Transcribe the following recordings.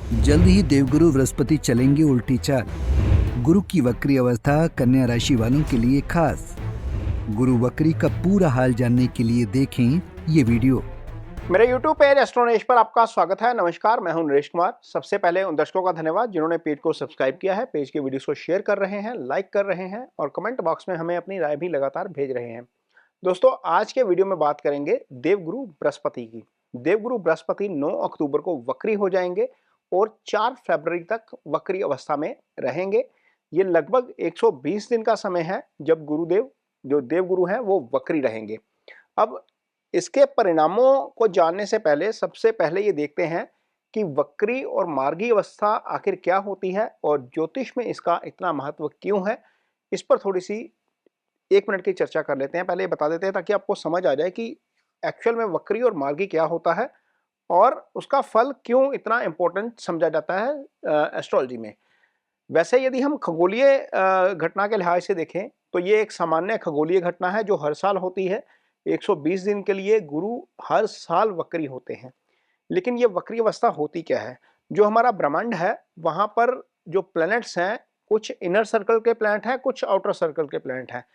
जल्द ही देवगुरु बृहस्पति चलेंगे उल्टी चाल। गुरु की वक्री अवस्था कन्या राशि वालों के लिए खास। गुरु वक्री का पूरा हाल जानने के लिए देखें ये वीडियो। मेरे YouTube पेज एस्ट्रोनॉलेज पर आपका स्वागत है। नमस्कार, मैं हूं नरेश कुमार। सबसे पहले उन दर्शकों का धन्यवाद जिन्होंने पेज को सब्सक्राइब किया है, पेज के वीडियोस को शेयर कर रहे हैं, लाइक कर रहे हैं और कमेंट बॉक्स में हमें अपनी राय भी लगातार भेज रहे हैं। दोस्तों, आज के वीडियो में बात करेंगे देवगुरु बृहस्पति की। देवगुरु बृहस्पति 9 अक्टूबर को वक्री हो जाएंगे और 4 फरवरी तक वक्री अवस्था में रहेंगे। ये लगभग 120 दिन का समय है जब गुरुदेव जो देवगुरु हैं वो वक्री रहेंगे। अब इसके परिणामों को जानने से पहले सबसे पहले ये देखते हैं कि वक्री और मार्गी अवस्था आखिर क्या होती है और ज्योतिष में इसका इतना महत्व क्यों है। इस पर थोड़ी सी 1 मिनट की चर्चा कर लेते हैं। पहले ये बता देते हैं ताकि आपको समझ आ जाए कि एक्चुअल में वक्री और मार्गी क्या होता है और उसका फल क्यों इतना इंपॉर्टेंट समझा जाता है एस्ट्रोलॉजी में। वैसे यदि हम खगोलीय घटना के लिहाज से देखें तो ये एक सामान्य खगोलीय घटना है जो हर साल होती है। 120 दिन के लिए गुरु हर साल वक्री होते हैं। लेकिन ये वक्री अवस्था होती क्या है? जो हमारा ब्रह्मांड है वहां पर जो प्लैनेट्स हैं, कुछ इनर सर्कल के प्लैनेट हैं, कुछ आउटर सर्कल के प्लैनेट हैं।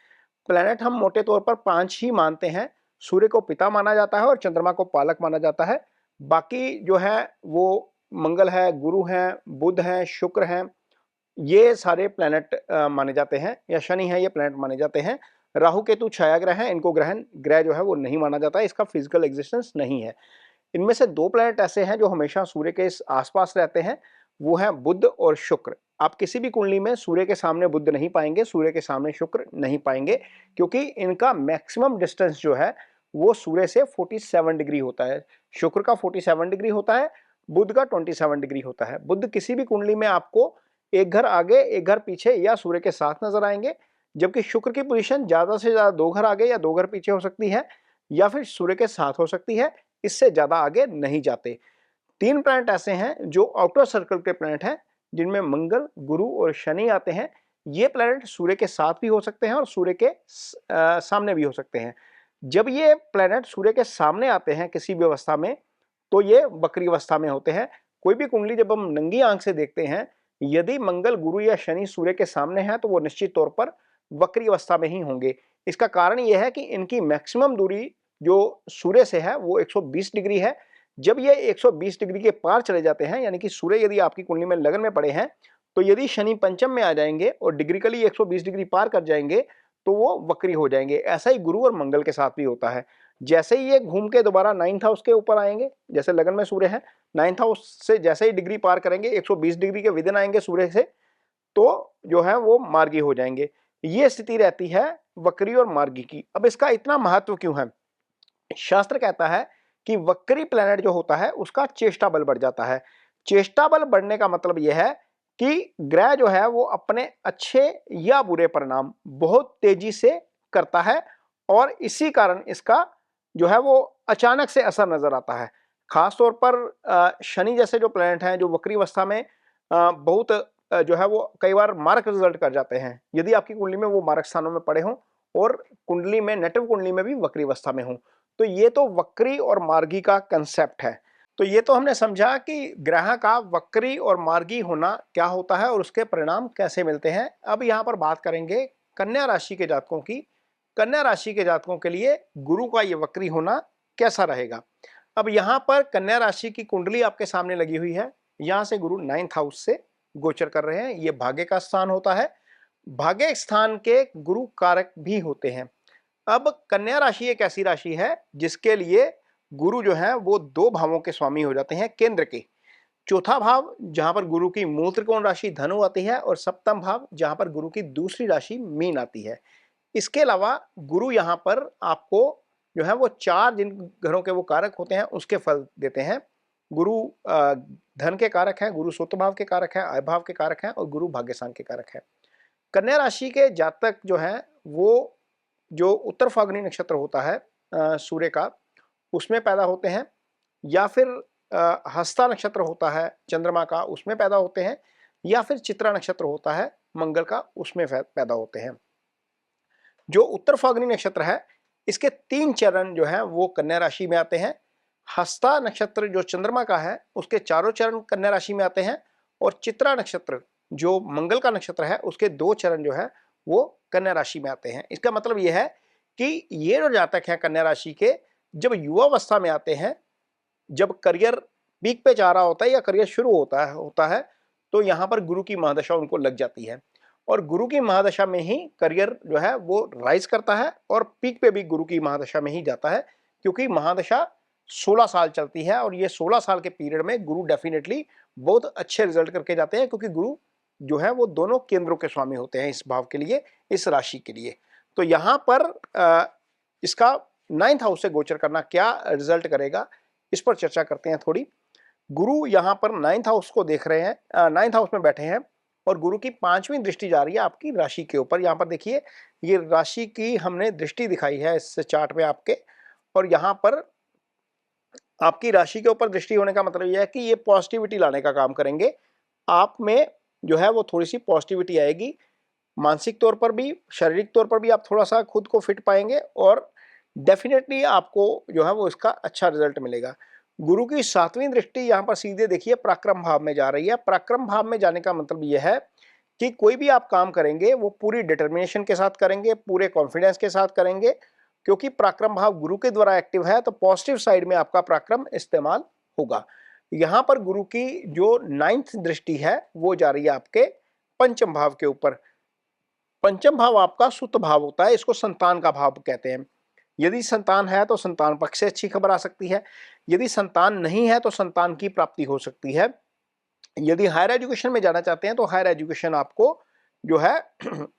प्लैनेट हम मोटे तौर पर 5 ही मानते हैं। सूर्य को पिता माना जाता है और चंद्रमा को पालक माना जाता है। बाकी जो है वो मंगल है, गुरु हैं, बुध हैं, शुक्र हैं, ये सारे प्लैनेट माने जाते हैं, या शनि है, ये प्लैनेट माने जाते हैं। राहु केतु छाया ग्रह हैं, इनको ग्रह जो है वो नहीं माना जाता है, इसका फिजिकल एग्जिस्टेंस नहीं है। इनमें से 2 प्लैनेट ऐसे हैं जो हमेशा सूर्य के आसपास रहते हैं, वो हैं बुध और शुक्र। आप किसी भी कुंडली में सूर्य के सामने बुध नहीं पाएंगे, सूर्य के सामने शुक्र नहीं पाएंगे, क्योंकि इनका मैक्सिमम डिस्टेंस जो है वो सूर्य से 47 डिग्री होता है। शुक्र का 47 डिग्री होता है, बुध का 27 डिग्री होता है। बुध किसी भी कुंडली में आपको एक घर आगे, एक घर पीछे या सूर्य के साथ नजर आएंगे, जबकि शुक्र की पोजीशन ज्यादा से ज्यादा 2 घर आगे या 2 घर पीछे हो सकती है, या फिर सूर्य के साथ हो सकती है। इससे ज्यादा आगे नहीं जाते। 3 प्लैनेट ऐसे हैं जो आउटर सर्कल के प्लैनेट हैं, जिनमें मंगल, गुरु और शनि आते हैं। ये प्लैनेट सूर्य के साथ भी हो सकते हैं और सूर्य के सामने भी हो सकते हैं। जब ये प्लैनेट सूर्य के सामने आते हैं किसी भी अवस्था में, तो ये वक्री अवस्था में होते हैं। कोई भी कुंडली जब हम नंगी आंख से देखते हैं, यदि मंगल, गुरु या शनि सूर्य के सामने है तो वो निश्चित तौर पर वक्री अवस्था में ही होंगे। इसका कारण यह है कि इनकी मैक्सिमम दूरी जो सूर्य से है वो 120 डिग्री है। जब ये 120 डिग्री के पार चले जाते हैं, यानी कि सूर्य यदि आपकी कुंडली में लगन में पड़े हैं, तो यदि शनि पंचम में आ जाएंगे और डिग्रिकली 120 डिग्री पार कर जाएंगे तो वो वक्री हो जाएंगे। ऐसा ही गुरु और मंगल के साथ भी होता है। जैसे ही ये घूम के दोबारा 9th हाउस के ऊपर आएंगे, जैसे लगन में सूर्य है, 9th हाउस से जैसे ही डिग्री पार करेंगे, 120 डिग्री के विदिन आएंगे सूर्य से, तो जो है वो मार्गी हो जाएंगे। ये स्थिति रहती है वक्री और मार्गी की। अब इसका इतना महत्व क्यों है? शास्त्र कहता है कि वक्री प्लैनेट जो होता है उसका चेष्टा बल बढ़ जाता है। चेष्टा बल बढ़ने का मतलब यह है कि ग्रह जो है वो अपने अच्छे या बुरे परिणाम बहुत तेजी से करता है और इसी कारण इसका जो है वो अचानक से असर नजर आता है। खासतौर पर शनि जैसे जो प्लैनेट हैं जो वक्री अवस्था में बहुत जो है वो कई बार मारक रिजल्ट कर जाते हैं, यदि आपकी कुंडली में वो मारक स्थानों में पड़े हों और कुंडली में, नेटिव कुंडली में भी वक्री अवस्था में हों। तो ये तो वक्री और मार्गी का कंसेप्ट है। तो ये तो हमने समझा कि ग्रह का वक्री और मार्गी होना क्या होता है और उसके परिणाम कैसे मिलते हैं। अब यहाँ पर बात करेंगे कन्या राशि के जातकों की। कन्या राशि के जातकों के लिए गुरु का ये वक्री होना कैसा रहेगा? अब यहाँ पर कन्या राशि की कुंडली आपके सामने लगी हुई है। यहाँ से गुरु 9th हाउस से गोचर कर रहे हैं। ये भाग्य का स्थान होता है। भाग्य स्थान के गुरु कारक भी होते हैं। अब कन्या राशि एक ऐसी राशि है जिसके लिए गुरु जो है वो 2 भावों के स्वामी हो जाते हैं, केंद्र के। चौथा भाव जहां पर गुरु की मूल त्रिकोण राशि धनु आती है और सप्तम भाव जहां पर गुरु की दूसरी राशि मीन आती है। इसके अलावा गुरु यहाँ पर आपको जो है वो 4 जिन घरों के वो कारक होते हैं उसके फल देते हैं। गुरु धन के कारक हैं, गुरु सूत्र भाव के कारक हैं, आय भाव के कारक हैं और गुरु भाग्यस्थान के कारक हैं। कन्या राशि के जातक जो हैं वो जो उत्तर फाल्गुनी नक्षत्र होता है सूर्य का, उसमें पैदा होते हैं, या फिर हस्ता नक्षत्र होता है चंद्रमा का, उसमें पैदा होते हैं, या फिर चित्रा नक्षत्र होता है मंगल का, उसमें पैदा होते हैं। जो उत्तर फाल्गुनी नक्षत्र है, इसके 3 चरण जो हैं वो कन्या राशि में आते हैं। हस्ता नक्षत्र जो चंद्रमा का है उसके चारों चरण कन्या राशि में आते हैं, और चित्रा नक्षत्र जो मंगल का नक्षत्र है उसके 2 चरण जो है वो कन्या राशि में आते हैं। इसका मतलब यह है कि ये जो जातक हैं कन्या राशि के, जब युवावस्था में आते हैं, जब करियर पीक पे जा रहा होता है या करियर शुरू होता है, तो यहाँ पर गुरु की महादशा उनको लग जाती है, और गुरु की महादशा में ही करियर जो है वो राइज करता है, और पीक पे भी गुरु की महादशा में ही जाता है, क्योंकि महादशा 16 साल चलती है, और ये 16 साल के पीरियड में गुरु डेफिनेटली बहुत अच्छे रिजल्ट करके जाते हैं, क्योंकि गुरु जो है वो दोनों केंद्रों के स्वामी होते हैं इस भाव के लिए, इस राशि के लिए। तो यहाँ पर इसका 9th हाउस से गोचर करना क्या रिजल्ट करेगा, इस पर चर्चा करते हैं थोड़ी। गुरु यहाँ पर 9th हाउस को देख रहे हैं, 9th हाउस में बैठे हैं, और गुरु की 5वीं दृष्टि जा रही है आपकी राशि के ऊपर। यहाँ पर देखिए, ये राशि की हमने दृष्टि दिखाई है इस चार्ट में आपके, और यहाँ पर आपकी राशि के ऊपर दृष्टि होने का मतलब यह है कि ये पॉजिटिविटी लाने का काम करेंगे। आप में जो है वो थोड़ी सी पॉजिटिविटी आएगी, मानसिक तौर पर भी, शारीरिक तौर पर भी आप थोड़ा सा खुद को फिट पाएंगे, और डेफिनेटली आपको जो है वो इसका अच्छा रिजल्ट मिलेगा। गुरु की 7वीं दृष्टि यहाँ पर सीधे देखिए पराक्रम भाव में जा रही है। पराक्रम भाव में जाने का मतलब यह है कि कोई भी आप काम करेंगे वो पूरी डिटर्मिनेशन के साथ करेंगे, पूरे कॉन्फिडेंस के साथ करेंगे, क्योंकि पराक्रम भाव गुरु के द्वारा एक्टिव है, तो पॉजिटिव साइड में आपका पराक्रम इस्तेमाल होगा। यहाँ पर गुरु की जो 9th दृष्टि है वो जा रही है आपके पंचम भाव के ऊपर। पंचम भाव आपका सुत भाव होता है, इसको संतान का भाव कहते हैं। यदि संतान है तो संतान पक्ष से अच्छी खबर आ सकती है, यदि संतान नहीं है तो संतान की प्राप्ति हो सकती है। यदि हायर एजुकेशन में जाना चाहते हैं तो हायर एजुकेशन आपको जो है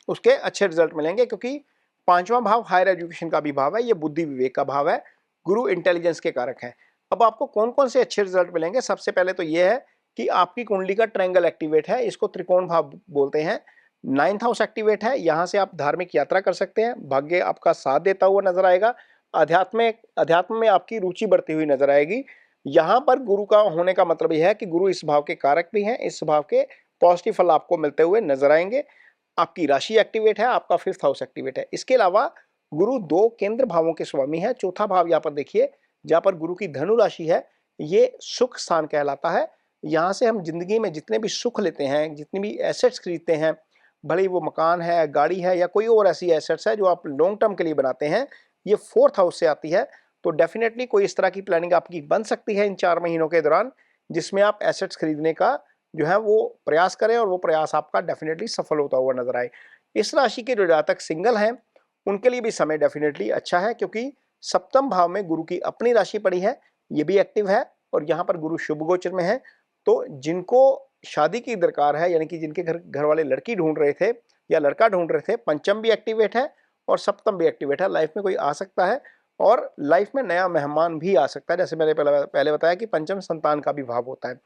उसके अच्छे रिजल्ट मिलेंगे, क्योंकि 5वां भाव हायर एजुकेशन का भी भाव है, ये बुद्धि विवेक का भाव है, गुरु इंटेलिजेंस के कारक हैं। अब आपको कौन कौन से अच्छे रिजल्ट मिलेंगे, सबसे पहले तो ये है कि आपकी कुंडली का ट्रायंगल एक्टिवेट है, इसको त्रिकोण भाव बोलते हैं। 9th हाउस एक्टिवेट है, यहाँ से आप धार्मिक यात्रा कर सकते हैं, भाग्य आपका साथ देता हुआ नजर आएगा, अध्यात्म में आपकी रुचि बढ़ती हुई नजर आएगी। यहाँ पर गुरु का होने का मतलब यह है कि गुरु इस भाव के कारक भी हैं, इस भाव के पॉजिटिव फल आपको मिलते हुए नजर आएंगे। आपकी राशि एक्टिवेट है, आपका 5th हाउस एक्टिवेट है। इसके अलावा गुरु 2 केंद्र भावों के स्वामी है। चौथा भाव यहाँ पर देखिए, जहाँ पर गुरु की धनु राशि है, ये सुख स्थान कहलाता है। यहाँ से हम जिंदगी में जितने भी सुख लेते हैं, जितनी भी एसेट्स खरीदते हैं, भले ही वो मकान है, गाड़ी है, या कोई और ऐसी एसेट्स है जो आप लॉन्ग टर्म के लिए बनाते हैं, ये 4th हाउस से आती है। तो डेफिनेटली कोई इस तरह की प्लानिंग आपकी बन सकती है इन 4 महीनों के दौरान, जिसमें आप एसेट्स खरीदने का जो है वो प्रयास करें, और वो प्रयास आपका डेफिनेटली सफल होता हुआ नजर आए। इस राशि के जो जातक सिंगल हैं उनके लिए भी समय डेफिनेटली अच्छा है, क्योंकि 7th भाव में गुरु की अपनी राशि पड़ी है, ये भी एक्टिव है, और यहाँ पर गुरु शुभ गोचर में है। तो जिनको शादी की दरकार है, यानी कि जिनके घर वाले लड़की ढूंढ रहे थे या लड़का ढूंढ रहे थे, पंचम भी एक्टिवेट है और 7th भी एक्टिवेट है। लाइफ में कोई आ सकता है, और लाइफ में नया मेहमान भी आ सकता है, जैसे मैंने पहले बताया कि पंचम संतान का भी भाव होता है।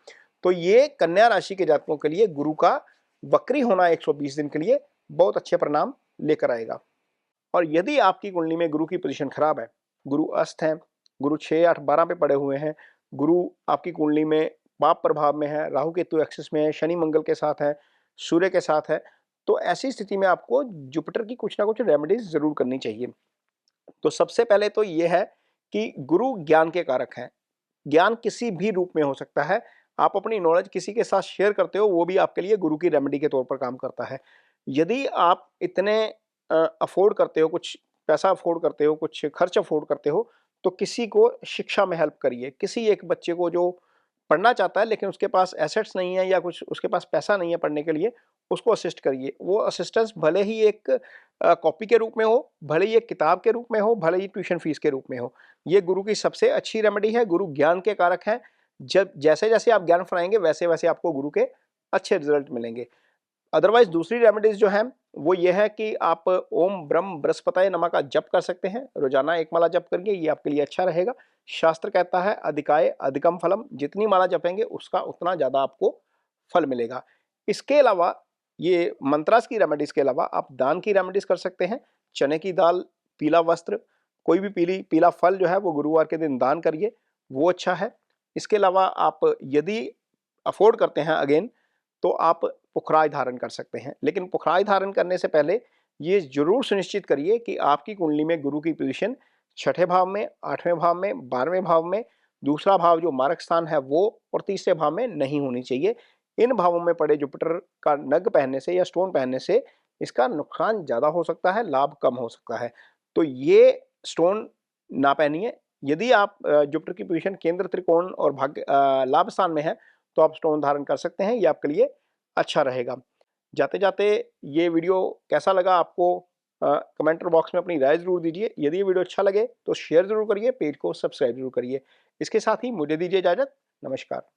तो ये कन्या राशि के जातकों के लिए गुरु का वक्री होना 120 दिन के लिए बहुत अच्छे परिणाम लेकर आएगा। और यदि आपकी कुंडली में गुरु की पोजीशन खराब है, गुरु अस्त है, गुरु 6, 8, 12 पे पड़े हुए हैं, गुरु आपकी कुंडली में पाप प्रभाव में है, राहु केतु एक्सिस में है, शनि मंगल के साथ है, सूर्य के साथ है, तो ऐसी स्थिति में आपको जुपिटर की कुछ ना कुछ रेमेडीज जरूर करनी चाहिए। तो सबसे पहले तो ये है कि गुरु ज्ञान के कारक हैं। ज्ञान किसी भी रूप में हो सकता है, आप अपनी नॉलेज किसी के साथ शेयर करते हो, वो भी आपके लिए गुरु की रेमेडी के तौर पर काम करता है। यदि आप इतने अफोर्ड करते हो, कुछ पैसा अफोर्ड करते हो, कुछ खर्च अफोर्ड करते हो, तो किसी को शिक्षा में हेल्प करिए। किसी एक बच्चे को जो पढ़ना चाहता है लेकिन उसके पास एसेट्स नहीं है, या कुछ उसके पास पैसा नहीं है पढ़ने के लिए, उसको असिस्ट करिए। वो असिस्टेंस भले ही एक कॉपी के रूप में हो, भले ही एक किताब के रूप में हो, भले ही ट्यूशन फीस के रूप में हो, ये गुरु की सबसे अच्छी रेमेडी है। गुरु ज्ञान के कारक हैं, जब जैसे जैसे आप ज्ञान फैलाएंगे वैसे वैसे आपको गुरु के अच्छे रिजल्ट मिलेंगे। अदरवाइज दूसरी रेमेडीज जो है वो ये है कि आप ओम ब्रह्म बृहस्पतये नमः का जप कर सकते हैं, रोजाना 1 माला जप करिए, ये आपके लिए अच्छा रहेगा। शास्त्र कहता है अधिकाय अधिकम फलम, जितनी माला जपेंगे उसका उतना ज्यादा आपको फल मिलेगा। इसके अलावा ये मंत्रास की रेमेडीज के अलावा आप दान की रेमेडीज कर सकते हैं। चने की दाल, पीला वस्त्र, कोई भी पीला फल जो है वो गुरुवार के दिन दान करिए, वो अच्छा है। इसके अलावा आप यदि अफोर्ड करते हैं अगेन, तो आप पुखराज धारण कर सकते हैं, लेकिन पुखराज धारण करने से पहले ये जरूर सुनिश्चित करिए कि आपकी कुंडली में गुरु की पोजीशन 6ठे भाव में, 8वें भाव में, 12वें भाव में, दूसरा भाव जो मारक स्थान है वो, और तीसरे भाव में नहीं होनी चाहिए। इन भावों में पड़े जुपिटर का नग पहनने से या स्टोन पहनने से इसका नुकसान ज़्यादा हो सकता है, लाभ कम हो सकता है। तो ये स्टोन ना पहनिए। यदि आप जुपिटर की पोजीशन केंद्र, त्रिकोण और भाग्य लाभ स्थान में है तो आप स्टोन धारण कर सकते हैं, ये आपके लिए अच्छा रहेगा। जाते-जाते ये वीडियो कैसा लगा आपको कमेंट बॉक्स में अपनी राय ज़रूर दीजिए। यदि ये वीडियो अच्छा लगे तो शेयर ज़रूर करिए, पेज को सब्सक्राइब ज़रूर करिए। इसके साथ ही मुझे दीजिए इजाज़त। नमस्कार।